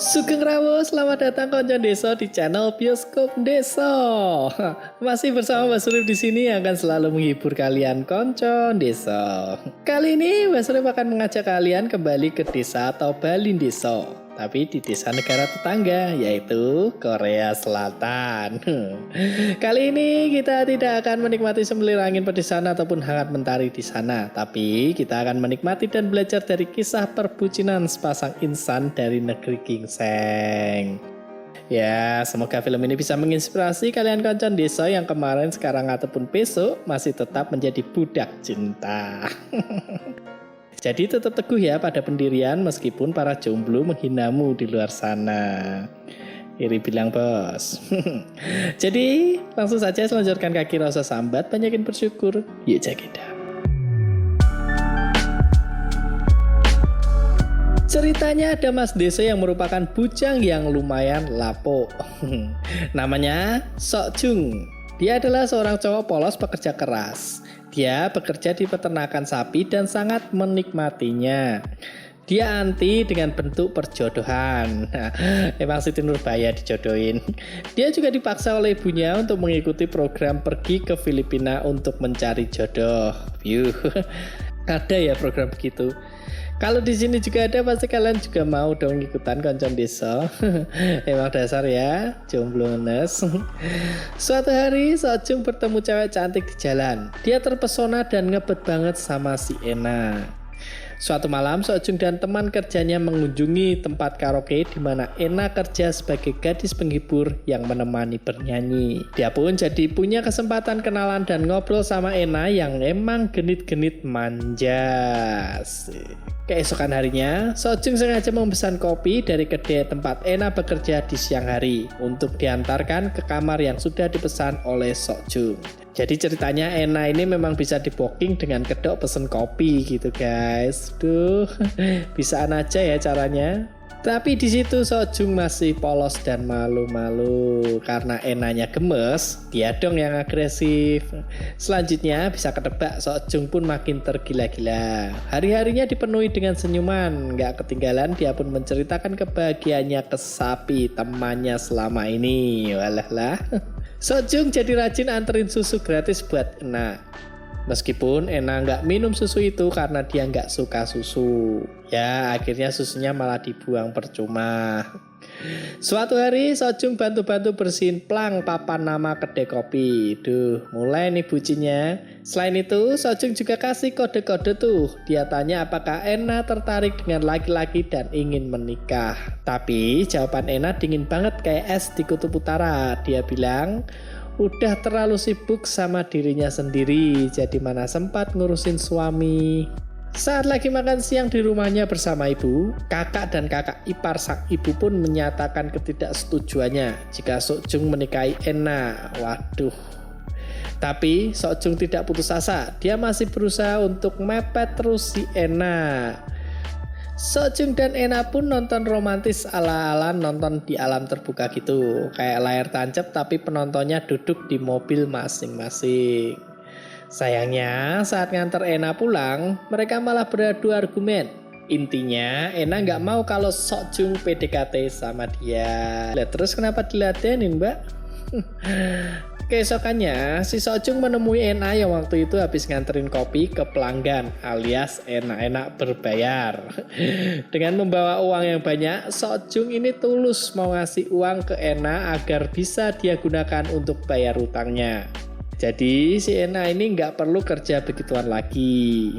Sugeng Rawuh, selamat datang konco Deso di channel Bioskop Deso. Masih bersama Mbak Surip di sini yang akan selalu menghibur kalian konco Deso. Kali ini Mbak Surip akan mengajak kalian kembali ke desa atau Balin Deso, tapi di desa negara tetangga yaitu Korea Selatan. Kali ini kita tidak akan menikmati semilir angin pedesaan ataupun hangat mentari di sana, tapi kita akan menikmati dan belajar dari kisah perbucinan sepasang insan dari negeri gingseng. Ya, semoga film ini bisa menginspirasi kalian konco desa yang kemarin, sekarang ataupun besok masih tetap menjadi budak cinta. Jadi tetap teguh ya pada pendirian meskipun para jomblo menghinamu di luar sana. Iri bilang bos. Jadi langsung saja selanjutkan kaki rasa sambat, banyakin bersyukur. Yuk cekidot. Ceritanya ada Mas Deso yang merupakan bujang yang lumayan lapo. Namanya Sok Jung. Dia adalah seorang cowok polos pekerja keras. Dia bekerja di peternakan sapi dan sangat menikmatinya. Dia anti dengan bentuk perjodohan. Emang Siti Nurbaya dijodohin. Dia juga dipaksa oleh ibunya untuk mengikuti program pergi ke Filipina untuk mencari jodoh. Yuh. Ada ya program begitu. Kalau di sini juga ada, pasti kalian juga mau dong ikutan koncon desa. Emang dasar ya, jomblones. Suatu hari Sok Jung bertemu cewek cantik di jalan. Dia terpesona dan ngebet banget sama si Ena. Suatu malam Sok Jung dan teman kerjanya mengunjungi tempat karaoke di mana Ena kerja sebagai gadis penghibur yang menemani bernyanyi. Dia pun jadi punya kesempatan kenalan dan ngobrol sama Ena yang emang genit-genit manja. Keesokan harinya, Sok Jung sengaja memesan kopi dari kedai tempat Ena bekerja di siang hari untuk diantarkan ke kamar yang sudah dipesan oleh Sok Jung. Jadi ceritanya Ena ini memang bisa di-booking dengan kedok pesen kopi gitu guys. Duh, bisaan aja ya caranya. Tapi di situ Sok Jung masih polos dan malu-malu karena Enanya gemes, dia dong yang agresif. Selanjutnya bisa ketebak Sok Jung pun makin tergila-gila. Hari-harinya dipenuhi dengan senyuman, gak ketinggalan dia pun menceritakan kebahagiaannya ke sapi temannya selama ini. Walah. Sok Jung jadi rajin anterin susu gratis buat Ena. Meskipun Ena nggak minum susu itu karena dia nggak suka susu. Ya akhirnya susunya malah dibuang percuma. Suatu hari Sok Jung bantu-bantu bersihin plang papan nama kedai kopi. Duh, mulai nih bucinnya. Selain itu Sok Jung juga kasih kode-kode tuh. Dia tanya apakah Ena tertarik dengan laki-laki dan ingin menikah. Tapi jawaban Ena dingin banget kayak es di kutub utara. Dia bilang udah terlalu sibuk sama dirinya sendiri, jadi mana sempat ngurusin suami. Saat lagi makan siang di rumahnya bersama ibu, kakak dan kakak ipar sang ibu pun menyatakan ketidaksetujuannya jika Sok Jung menikahi Ena. Waduh. Tapi Sok Jung tidak putus asa, dia masih berusaha untuk mepet terus si Ena. Sok Jung dan Ena pun nonton romantis ala-ala nonton di alam terbuka gitu. Kayak layar tancap tapi penontonnya duduk di mobil masing-masing. Sayangnya saat nganter Ena pulang, mereka malah beradu argumen. Intinya Ena nggak mau kalau Sok Jung PDKT sama dia. Lah terus kenapa diladenin mbak? Keesokannya, si Sok Jung menemui Ena yang waktu itu habis nganterin kopi ke pelanggan alias enak-enak berbayar. Dengan membawa uang yang banyak, Sok Jung ini tulus mau ngasih uang ke Ena agar bisa dia gunakan untuk bayar hutangnya. Jadi si Ena ini nggak perlu kerja begituan lagi.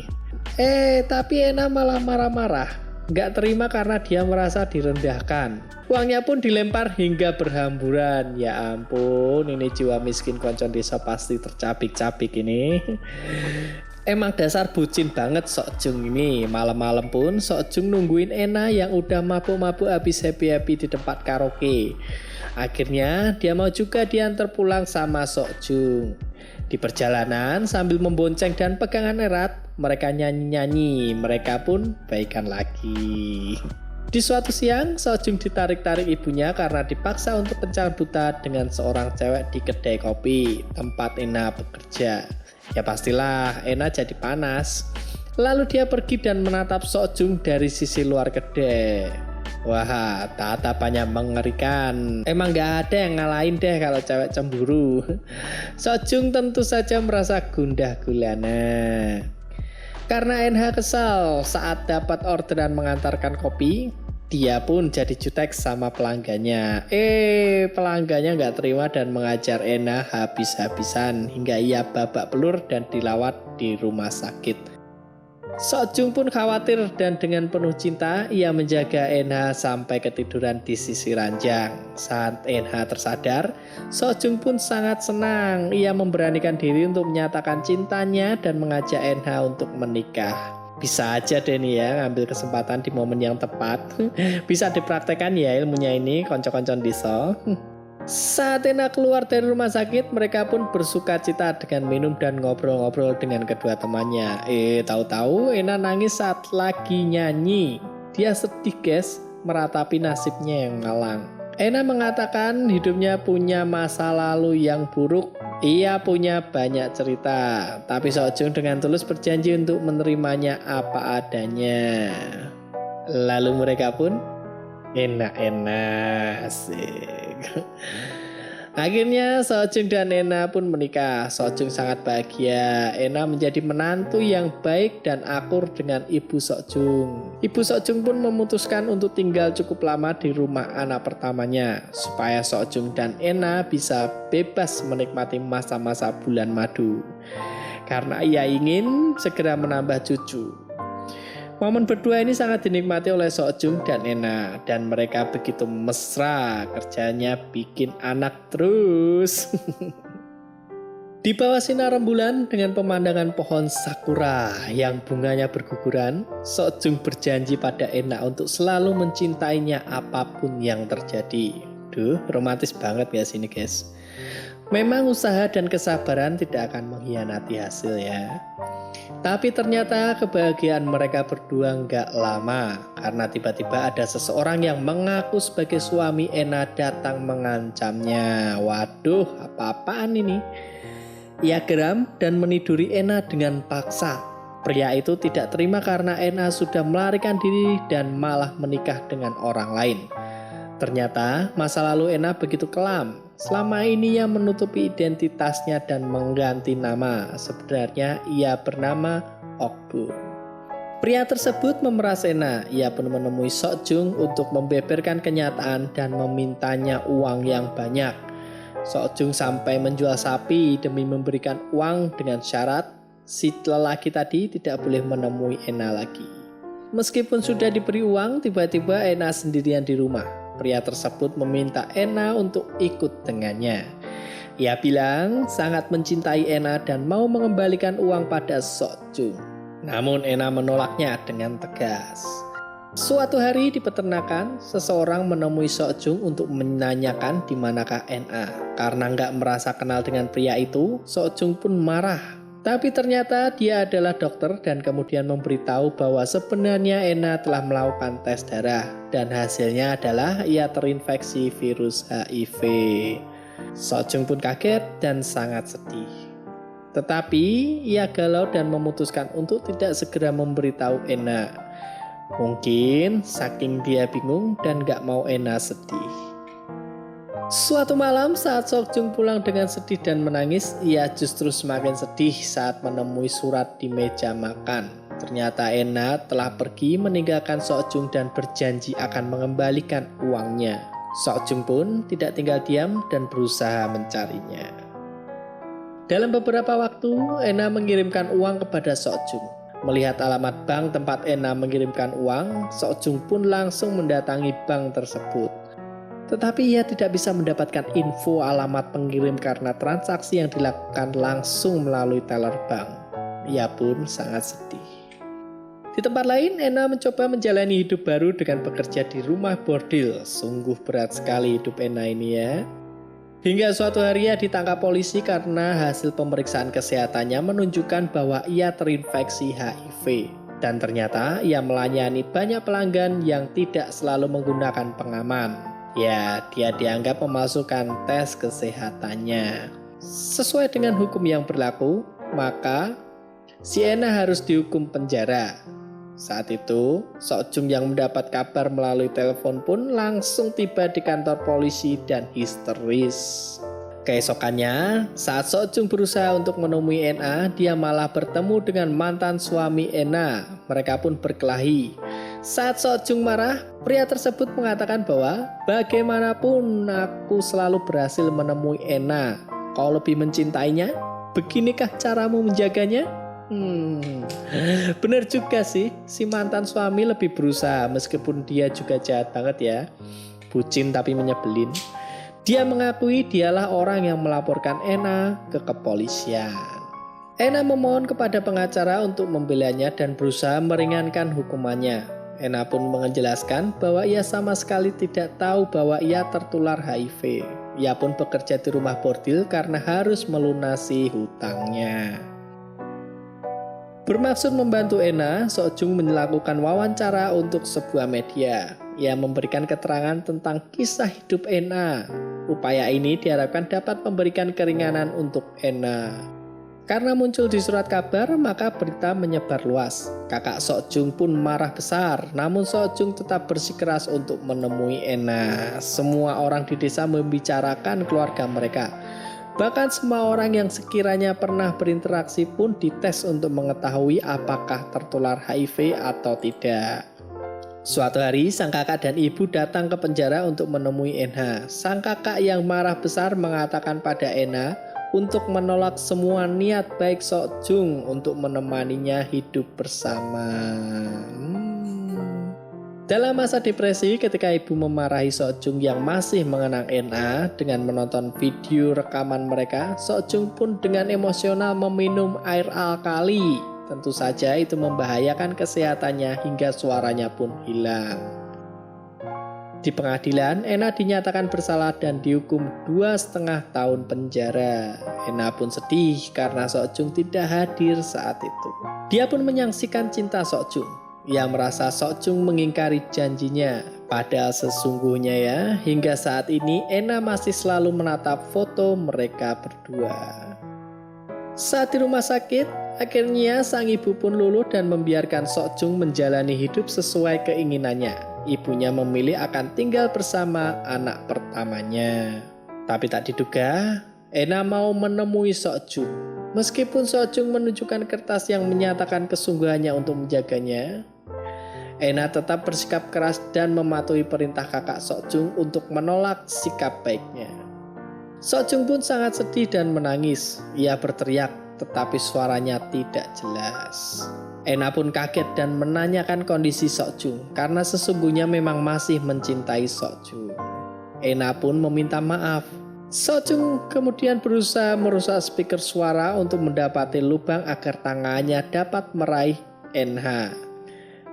Tapi Ena malah marah-marah. Nggak terima karena dia merasa direndahkan. Uangnya pun dilempar hingga berhamburan. Ya ampun, ini jiwa miskin koncon desa pasti tercabik-cabik ini. Emang dasar bucin banget Sok Jung ini. Malam-malam pun Sok Jung nungguin Ena yang udah mabuk-mabuk habis happy-happy di tempat karaoke. Akhirnya dia mau juga diantar pulang sama Sok Jung. Di perjalanan sambil membonceng dan pegangan erat, mereka nyanyi-nyanyi, mereka pun baikan lagi. Di suatu siang, Sok Jung ditarik-tarik ibunya karena dipaksa untuk kencan buta dengan seorang cewek di kedai kopi tempat Ena bekerja. Ya pastilah Ena jadi panas. Lalu dia pergi dan menatap Sok Jung dari sisi luar kedai. Wah, tatapannya mengerikan. Emang gak ada yang ngalahin deh kalau cewek cemburu. Sojung tentu saja merasa gundah gulana. Karena NH kesal saat dapat orderan mengantarkan kopi, dia pun jadi jutek sama pelanggannya. Pelanggannya nggak terima dan mengajar Ena habis-habisan hingga ia babak belur dan dilawat di rumah sakit. Sojung pun khawatir dan dengan penuh cinta ia menjaga Enha sampai ketiduran di sisi ranjang. Saat Enha tersadar, Sojung pun sangat senang. Ia memberanikan diri untuk menyatakan cintanya dan mengajak Enha untuk menikah. Bisa aja deh nih ya ngambil kesempatan di momen yang tepat. Bisa dipraktekkan ya ilmunya ini konco-koncon diso. Saat Ena keluar dari rumah sakit, mereka pun bersuka cita dengan minum dan ngobrol-ngobrol dengan kedua temannya. Tahu-tahu Ena nangis saat lagi nyanyi. Dia sedih guys, meratapi nasibnya yang malang. Ena mengatakan hidupnya punya masa lalu yang buruk. Ia punya banyak cerita, tapi Sojung dengan tulus berjanji untuk menerimanya apa adanya. Lalu mereka pun enak-enak asik. Akhirnya Sojung dan Ena pun menikah. Sojung sangat bahagia. Ena menjadi menantu yang baik dan akur dengan ibu Sojung. Ibu Sojung pun memutuskan untuk tinggal cukup lama di rumah anak pertamanya supaya Sojung dan Ena bisa bebas menikmati masa-masa bulan madu. Karena ia ingin segera menambah cucu. Momen berdua ini sangat dinikmati oleh Sojung dan Ena dan mereka begitu mesra, kerjanya bikin anak terus. Di bawah sinar rembulan dengan pemandangan pohon sakura yang bunganya berguguran, Sojung berjanji pada Ena untuk selalu mencintainya apapun yang terjadi. Duh, romantis banget ya sini guys. Memang usaha dan kesabaran tidak akan mengkhianati hasil ya. Tapi ternyata kebahagiaan mereka berdua nggak lama karena tiba-tiba ada seseorang yang mengaku sebagai suami Ena datang mengancamnya. Waduh, apa-apaan ini? Ia geram dan meniduri Ena dengan paksa. Pria itu tidak terima karena Ena sudah melarikan diri dan malah menikah dengan orang lain. Ternyata masa lalu Ena begitu kelam. Selama ini ia menutupi identitasnya dan mengganti nama. Sebenarnya ia bernama Okbun. Pria tersebut memeras Ena. Ia pun menemui Sojung untuk membeberkan kenyataan dan memintanya uang yang banyak. Sojung sampai menjual sapi demi memberikan uang dengan syarat si lelaki tadi tidak boleh menemui Ena lagi. Meskipun sudah diberi uang, tiba-tiba Ena sendirian di rumah. Pria tersebut meminta Ena untuk ikut dengannya. Ia bilang sangat mencintai Ena dan mau mengembalikan uang pada Sojung. Namun Ena menolaknya dengan tegas. Suatu hari di peternakan, seseorang menemui Sojung untuk menanyakan di manakah Ena. Karena nggak merasa kenal dengan pria itu, Sojung pun marah. Tapi ternyata dia adalah dokter dan kemudian memberitahu bahwa sebenarnya Ena telah melakukan tes darah dan hasilnya adalah ia terinfeksi virus HIV. Sojung pun kaget dan sangat sedih. Tetapi ia galau dan memutuskan untuk tidak segera memberitahu Ena. Mungkin saking dia bingung dan gak mau Ena sedih. Suatu malam saat Sojung pulang dengan sedih dan menangis, ia justru semakin sedih saat menemui surat di meja makan. Ternyata Ena telah pergi meninggalkan Sojung dan berjanji akan mengembalikan uangnya. Sojung pun tidak tinggal diam dan berusaha mencarinya. Dalam beberapa waktu, Ena mengirimkan uang kepada Sojung. Melihat alamat bank tempat Ena mengirimkan uang, Sojung pun langsung mendatangi bank tersebut. Tetapi ia tidak bisa mendapatkan info alamat pengirim karena transaksi yang dilakukan langsung melalui teller bank. Ia pun sangat sedih. Di tempat lain, Ena mencoba menjalani hidup baru dengan bekerja di rumah bordil. Sungguh berat sekali hidup Ena ini ya. Hingga suatu hari ia ditangkap polisi karena hasil pemeriksaan kesehatannya menunjukkan bahwa ia terinfeksi HIV. Dan ternyata ia melayani banyak pelanggan yang tidak selalu menggunakan pengaman. Ya, dia dianggap memalsukan tes kesehatannya. Sesuai dengan hukum yang berlaku, maka si Ena harus dihukum penjara. Saat itu, Sok Jung yang mendapat kabar melalui telepon pun langsung tiba di kantor polisi dan histeris. Keesokannya, saat Sok Jung berusaha untuk menemui Ena, dia malah bertemu dengan mantan suami Ena. Mereka pun berkelahi. Saat Sok Jung marah, pria tersebut mengatakan bahwa bagaimanapun aku selalu berhasil menemui Ena. Kau lebih mencintainya? Beginikah caramu menjaganya? Bener juga sih, si mantan suami lebih berusaha meskipun dia juga jahat banget ya. Bucin tapi menyebelin. Dia mengakui dialah orang yang melaporkan Ena ke kepolisian. Ena memohon kepada pengacara untuk membelanya dan berusaha meringankan hukumannya. Ena pun menjelaskan bahwa ia sama sekali tidak tahu bahwa ia tertular HIV. Ia pun bekerja di rumah bordil karena harus melunasi hutangnya. Bermaksud membantu Ena, Sok Jung melakukan wawancara untuk sebuah media. Ia memberikan keterangan tentang kisah hidup Ena. Upaya ini diharapkan dapat memberikan keringanan untuk Ena. Karena muncul di surat kabar, maka berita menyebar luas. Kakak Sok Jung pun marah besar, namun Sok Jung tetap bersikeras untuk menemui Ena. Semua orang di desa membicarakan keluarga mereka. Bahkan semua orang yang sekiranya pernah berinteraksi pun dites untuk mengetahui apakah tertular HIV atau tidak. Suatu hari, sang kakak dan ibu datang ke penjara untuk menemui Ena. Sang kakak yang marah besar mengatakan pada Ena untuk menolak semua niat baik Sok Jung untuk menemaninya hidup bersama. Dalam masa depresi, ketika ibu memarahi Sok Jung yang masih mengenang Ena dengan menonton video rekaman mereka, Sok Jung pun dengan emosional meminum air alkali. Tentu saja itu membahayakan kesehatannya hingga suaranya pun hilang. Di pengadilan, Ena dinyatakan bersalah dan dihukum 2,5 tahun penjara. Ena pun sedih karena Sok Jung tidak hadir saat itu. Dia pun menyaksikan cinta Sok Jung. Ia merasa Sok Jung mengingkari janjinya. Padahal sesungguhnya ya, hingga saat ini Ena masih selalu menatap foto mereka berdua. Saat di rumah sakit, akhirnya sang ibu pun luluh dan membiarkan Sok Jung menjalani hidup sesuai keinginannya. Ibunya memilih akan tinggal bersama anak pertamanya. Tapi tak diduga, Ena mau menemui Sok Jung. Meskipun Sok Jung menunjukkan kertas yang menyatakan kesungguhannya untuk menjaganya, Ena tetap bersikap keras dan mematuhi perintah kakak Sok Jung untuk menolak sikap baiknya. Sok Jung pun sangat sedih dan menangis. Ia berteriak, tetapi suaranya tidak jelas. Ena pun kaget dan menanyakan kondisi Sok Jung karena sesungguhnya memang masih mencintai Sok Jung. Ena pun meminta maaf. Sok Jung kemudian berusaha merusak speaker suara untuk mendapati lubang agar tangannya dapat meraih NH.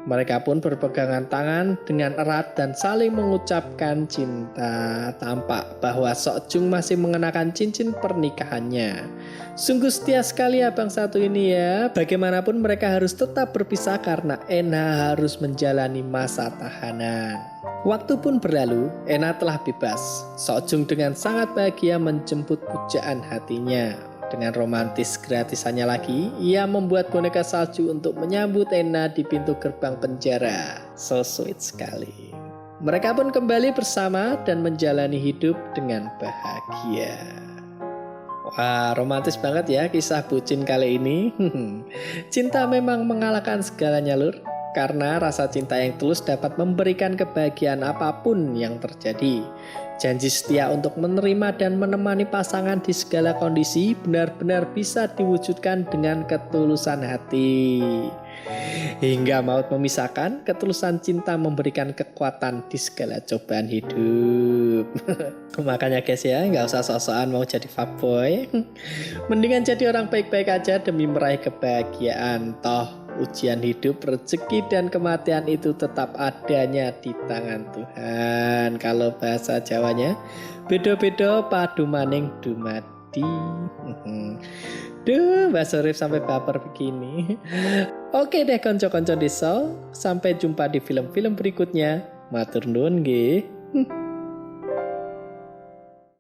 Mereka pun berpegangan tangan dengan erat dan saling mengucapkan cinta. Tampak bahwa Sok Jung masih mengenakan cincin pernikahannya. Sungguh setia sekali abang satu ini ya. Bagaimanapun mereka harus tetap berpisah karena Ena harus menjalani masa tahanan. Waktu pun berlalu, Ena telah bebas. Sok Jung dengan sangat bahagia menjemput pujaan hatinya. Dengan romantis gratisannya lagi, ia membuat boneka salju untuk menyambut Ena di pintu gerbang penjara. So sweet sekali. Mereka pun kembali bersama dan menjalani hidup dengan bahagia. Wah, romantis banget ya kisah bucin kali ini. Cinta memang mengalahkan segalanya lur. Karena rasa cinta yang tulus dapat memberikan kebahagiaan apapun yang terjadi. Janji setia untuk menerima dan menemani pasangan di segala kondisi benar-benar bisa diwujudkan dengan ketulusan hati. Hingga maut memisahkan, ketulusan cinta memberikan kekuatan di segala cobaan hidup. Makanya guys ya, gak usah sok-sokan mau jadi fuckboy. Mendingan jadi orang baik-baik aja demi meraih kebahagiaan. Toh ujian hidup, rezeki, dan kematian itu tetap adanya di tangan Tuhan. Kalau bahasa Jawanya, bedo-bedo padu maning dumadi. Duh, Mbak Surip sampai baper begini. Oke deh konco-konco desa, sampai jumpa di film-film berikutnya. Matur nuwun nggih.